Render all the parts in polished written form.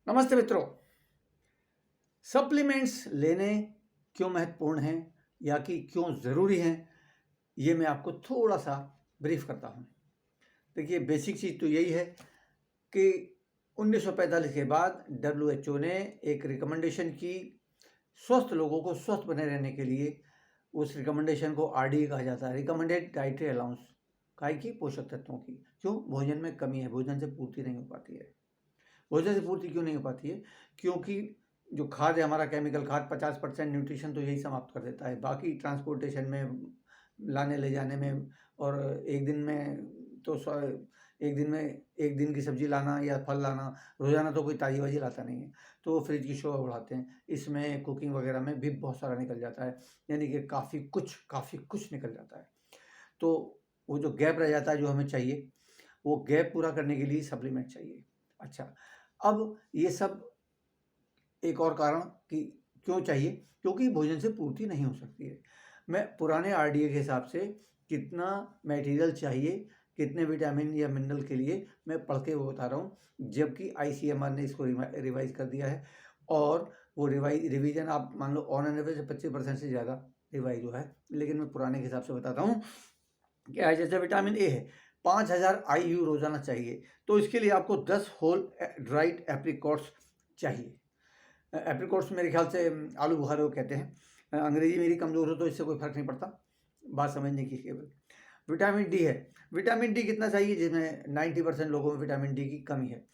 नमस्ते मित्रों। सप्लीमेंट्स लेने क्यों महत्वपूर्ण हैं या कि क्यों ज़रूरी हैं, ये मैं आपको थोड़ा सा ब्रीफ करता हूँ। देखिए, बेसिक चीज़ तो यही है कि 1945 के बाद WHO ने एक रिकमेंडेशन की, स्वस्थ लोगों को स्वस्थ बने रहने के लिए। उस रिकमेंडेशन को RDA कहा जाता है, रिकमेंडेड डाइटरी अलाउंस। काय की? पोषक तत्वों की। क्यों? भोजन में कमी है, भोजन से पूर्ति नहीं हो पाती है। भोजन से पूर्ति क्यों नहीं हो पाती है? क्योंकि जो खाद है हमारा, केमिकल खाद, 50% न्यूट्रिशन तो यही समाप्त कर देता है। बाकी ट्रांसपोर्टेशन में, लाने ले जाने में, और एक दिन में तो एक दिन में एक दिन की सब्जी लाना या फल लाना, रोज़ाना तो कोई ताज़ी वाजी लाता नहीं है, तो फ्रिज की शोभा बढ़ाते हैं। इसमें कुकिंग वगैरह में भी बहुत सारा निकल जाता है, यानी कि काफ़ी कुछ निकल जाता है। तो वो जो गैप रह जाता है जो हमें चाहिए, वो गैप पूरा करने के लिए सप्लीमेंट चाहिए। अच्छा, अब ये सब एक और कारण कि क्यों चाहिए, क्योंकि भोजन से पूर्ति नहीं हो सकती है। मैं पुराने RDA के हिसाब से कितना मटेरियल चाहिए, कितने विटामिन या मिनरल के लिए, मैं पढ़ के वो बता रहा हूँ, जबकि ICMR ने इसको रिवाइज कर दिया है। और वो रिवीजन आप मान लो ऑन एन एवरेज 25% से ज़्यादा रिवाइज हुआ है। लेकिन मैं पुराने के हिसाब से बताता हूँ। क्या है? जैसे विटामिन ए है, 5000 IU रोजाना चाहिए, तो इसके लिए आपको 10 होल ड्राइड एप्रिकॉट्स चाहिए। एप्रिकॉट्स मेरे ख्याल से आलू बुखारे को कहते हैं। अंग्रेजी मेरी कमज़ोर हो तो इससे कोई फर्क नहीं पड़ता, बात समझने की केवल। विटामिन डी है। विटामिन डी कितना चाहिए? जिसमें 90% लोगों में विटामिन डी की कमी है।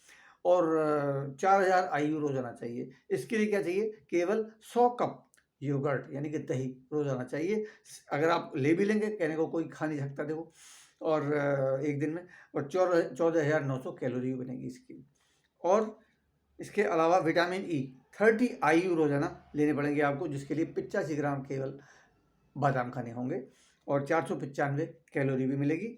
और 4000 IU रोजाना चाहिए। इसके लिए क्या चाहिए? केवल 100 कप योगर्ट यानी कि दही रोजाना चाहिए। अगर आप ले भी लेंगे, कहने को कोई खा नहीं सकता देखो, और एक दिन में, और 14,900 कैलोरी बनेगी इसकी। और इसके अलावा विटामिन ई 30 IU रोजाना लेने पड़ेंगे आपको, जिसके लिए 85 ग्राम केवल बादाम खाने होंगे, और 495 कैलोरी भी मिलेगी।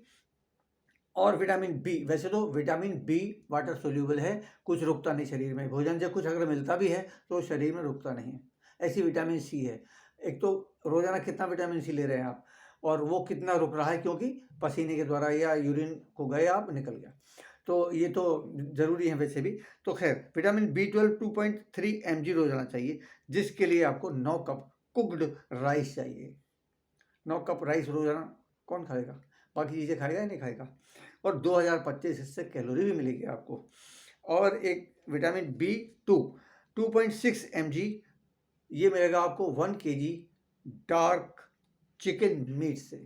और विटामिन बी, वैसे तो विटामिन बी वाटर सोल्यूबल है, कुछ रुकता नहीं शरीर में, भोजन से कुछ अगर मिलता भी है तो शरीर में रुकता नहीं है। ऐसी विटामिन सी है। एक तो रोजाना कितना विटामिन सी ले रहे हैं आप, और वो कितना रुक रहा है, क्योंकि पसीने के द्वारा या यूरिन को गए आप, निकल गया, तो ये तो ज़रूरी है वैसे भी। तो खैर, विटामिन B12 2.3 mg रोजाना चाहिए, जिसके लिए आपको 9 कप कुक्ड राइस चाहिए। 9 कप राइस रोजाना कौन खाएगा? बाकी चीज़ें खाएगा या नहीं खाएगा? और 2025 इससे कैलोरी भी मिलेगी आपको। और एक विटामिन B2 2.6 mg, ये मिलेगा आपको 1 kg डार्क चिकन मीट से।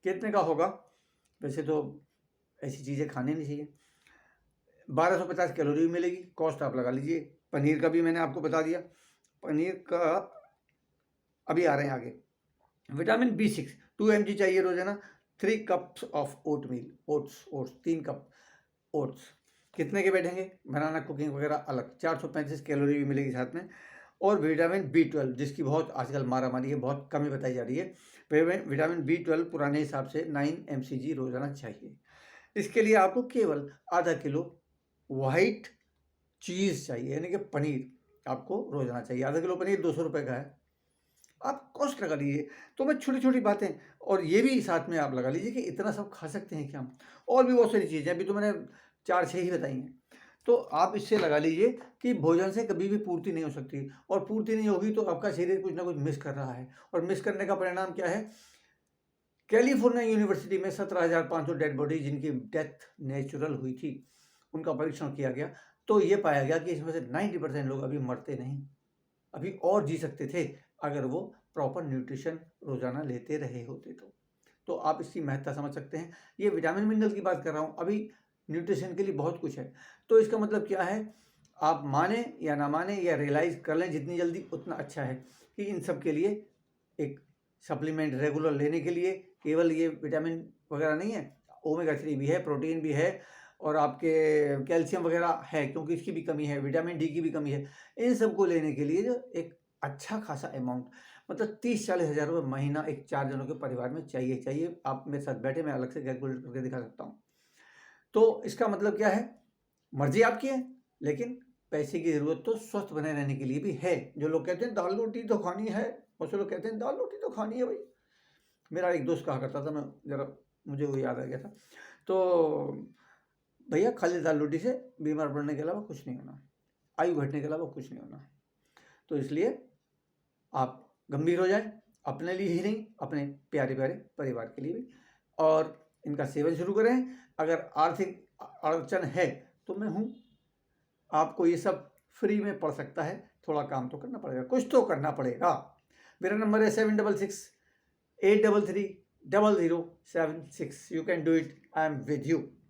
कितने का होगा? वैसे तो ऐसी चीज़ें खाने नहीं चाहिए। 1250 कैलोरी मिलेगी, कॉस्ट आप लगा लीजिए। पनीर का भी मैंने आपको बता दिया, पनीर का अभी आ रहे हैं आगे। विटामिन B6 2 mg चाहिए रोजाना। 3 cups of oatmeal, oats 3 cup oats. कितने के बैठेंगे? बनाना कुकिंग वगैरह अलग। 435 कैलोरी भी मिलेगी साथ में। और विटामिन B12, जिसकी बहुत आजकल मारामारी है, बहुत कमी बताई जा रही है। विटामिन B12 पुराने हिसाब से 9 mcg रोजाना चाहिए। इसके लिए आपको केवल आधा किलो वाइट चीज़ चाहिए, यानी कि पनीर आपको रोजाना चाहिए। आधा किलो पनीर 200 रुपये का है, आप कॉस्ट लगा लीजिए। तो मैं छोटी छोटी बातें, और ये भी साथ में आप लगा लीजिए कि इतना सब खा सकते हैं क्या हम। और भी बहुत सारी चीज़ें, अभी तो मैंने 4-6 ही बताई हैं, तो आप इससे लगा लीजिए कि भोजन से कभी भी पूर्ति नहीं हो सकती, और पूर्ति नहीं होगी तो आपका शरीर कुछ ना कुछ मिस कर रहा है। और मिस करने का परिणाम क्या है? कैलिफोर्निया यूनिवर्सिटी में 17,500 डेड बॉडी जिनकी डेथ नेचुरल हुई थी, उनका परीक्षण किया गया, तो ये पाया गया कि इसमें से 90% लोग अभी मरते नहीं, अभी और जी सकते थे, अगर वो प्रॉपर न्यूट्रिशन रोजाना लेते रहे होते तो आप इसकी महत्ता समझ सकते हैं। ये विटामिन मिनरल की बात कर रहा हूँ, अभी न्यूट्रिशन के लिए बहुत कुछ है। तो इसका मतलब क्या है? आप माने या ना माने या रियलाइज कर लें जितनी जल्दी उतना अच्छा है, कि इन सब के लिए एक सप्लीमेंट रेगुलर लेने के लिए केवल ये विटामिन वगैरह नहीं है, ओमेगा 3 भी है, प्रोटीन भी है, और आपके कैल्शियम वगैरह है, क्योंकि इसकी भी कमी है, विटामिन डी की भी कमी है। इन सबको लेने के लिए जो एक अच्छा खासा अमाउंट, मतलब 30-40 हज़ार रुपये महीना एक 4 जनों के परिवार में चाहिए। आप मेरे साथ बैठे, मैं अलग से कैलकुलेट करके दिखा सकता हूँ। तो इसका मतलब क्या है? मर्जी आपकी है, लेकिन पैसे की ज़रूरत तो स्वस्थ बने रहने के लिए भी है। जो लोग कहते हैं दाल रोटी तो खानी है, बहुत से लोग कहते हैं दाल रोटी तो खानी है भाई। मेरा एक दोस्त कहा करता था, मैं ज़रा, मुझे वो याद आ गया था। तो भैया, खाली दाल रोटी से बीमार पड़ने के अलावा कुछ नहीं होना। आयु घटने के अलावा कुछ नहीं होना है। तो इसलिए आप गंभीर हो जाए, अपने लिए ही नहीं, अपने प्यारे प्यारे परिवार के लिए भी, और इनका सेवन शुरू करें। अगर आर्थिक अड़चन है तो मैं हूँ, आपको ये सब फ्री में पड़ सकता है, थोड़ा काम तो करना पड़ेगा, कुछ तो करना पड़ेगा। मेरा नंबर है 766-833-0076। You can do it, I am with you.